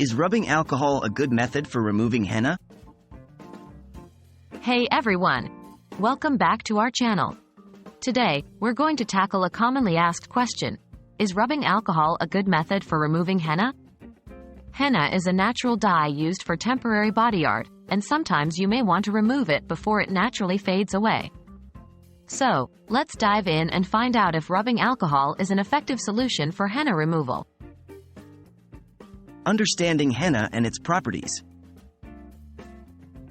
Is rubbing alcohol a good method for removing henna? Hey everyone! Welcome back to our channel. Today, we're going to tackle a commonly asked question. Is rubbing alcohol a good method for removing henna? Henna is a natural dye used for temporary body art, and sometimes you may want to remove it before it naturally fades away. So, let's dive in and find out if rubbing alcohol is an effective solution for henna removal. Understanding henna and its properties.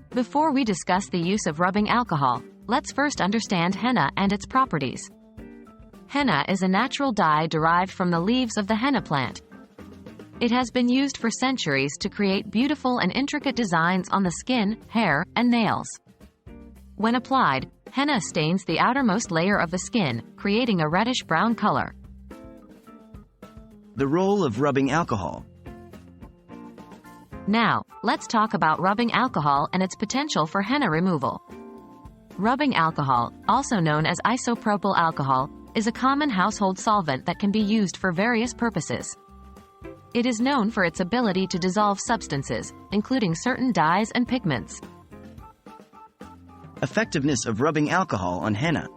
Before we discuss the use of rubbing alcohol, let's first understand henna and its properties. Henna is a natural dye derived from the leaves of the henna plant. It has been used for centuries to create beautiful and intricate designs on the skin, hair, and nails. When applied, henna stains the outermost layer of the skin, creating a reddish-brown color. The role of rubbing alcohol. Now, let's talk about rubbing alcohol and its potential for henna removal. Rubbing alcohol, also known as isopropyl alcohol, is a common household solvent that can be used for various purposes. It is known for its ability to dissolve substances, including certain dyes and pigments. Effectiveness of rubbing alcohol on henna.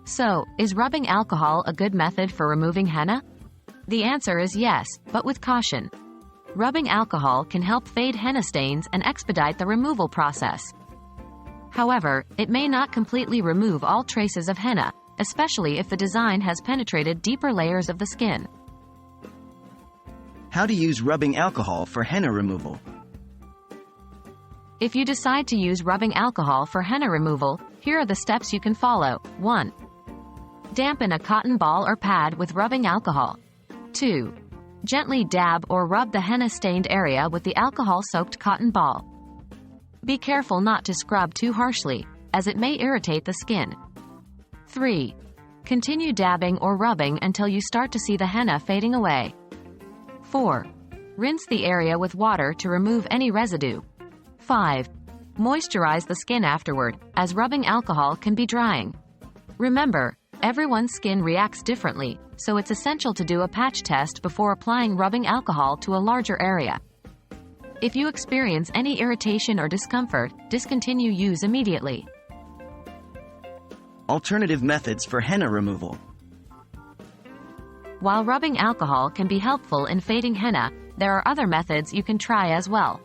So, is rubbing alcohol a good method for removing henna? The answer is yes, but with caution. Rubbing alcohol can help fade henna stains and expedite the removal process. However, it may not completely remove all traces of henna, especially if the design has penetrated deeper layers of the skin. How to use rubbing alcohol for henna removal. If you decide to use rubbing alcohol for henna removal, here are the steps you can follow. 1. Dampen a cotton ball or pad with rubbing alcohol. 2. Gently dab or rub the henna-stained area with the alcohol-soaked cotton ball. Be careful not to scrub too harshly, as it may irritate the skin. 3. Continue dabbing or rubbing until you start to see the henna fading away. 4. Rinse the area with water to remove any residue. 5. Moisturize the skin afterward, as rubbing alcohol can be drying. Remember, everyone's skin reacts differently, so it's essential to do a patch test before applying rubbing alcohol to a larger area. If you experience any irritation or discomfort, discontinue use immediately. Alternative methods for henna removal. While rubbing alcohol can be helpful in fading henna, there are other methods you can try as well.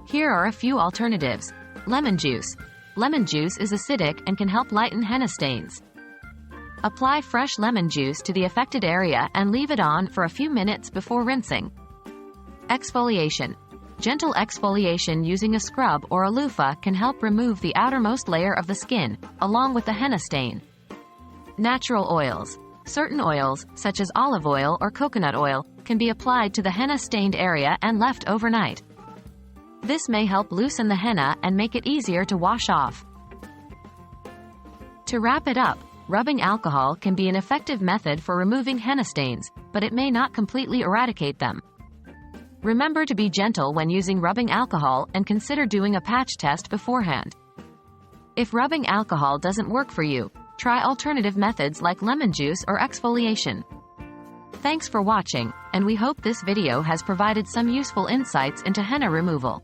Here are a few alternatives. Lemon juice. Lemon juice is acidic and can help lighten henna stains. Apply fresh lemon juice to the affected area and leave it on for a few minutes before rinsing. Exfoliation. Gentle exfoliation using a scrub or a loofah can help remove the outermost layer of the skin, along with the henna stain. Natural oils. Certain oils, such as olive oil or coconut oil, can be applied to the henna-stained area and left overnight. This may help loosen the henna and make it easier to wash off. To wrap it up, rubbing alcohol can be an effective method for removing henna stains, but it may not completely eradicate them. Remember to be gentle when using rubbing alcohol and consider doing a patch test beforehand. If rubbing alcohol doesn't work for you, try alternative methods like lemon juice or exfoliation. Thanks for watching, and we hope this video has provided some useful insights into henna removal.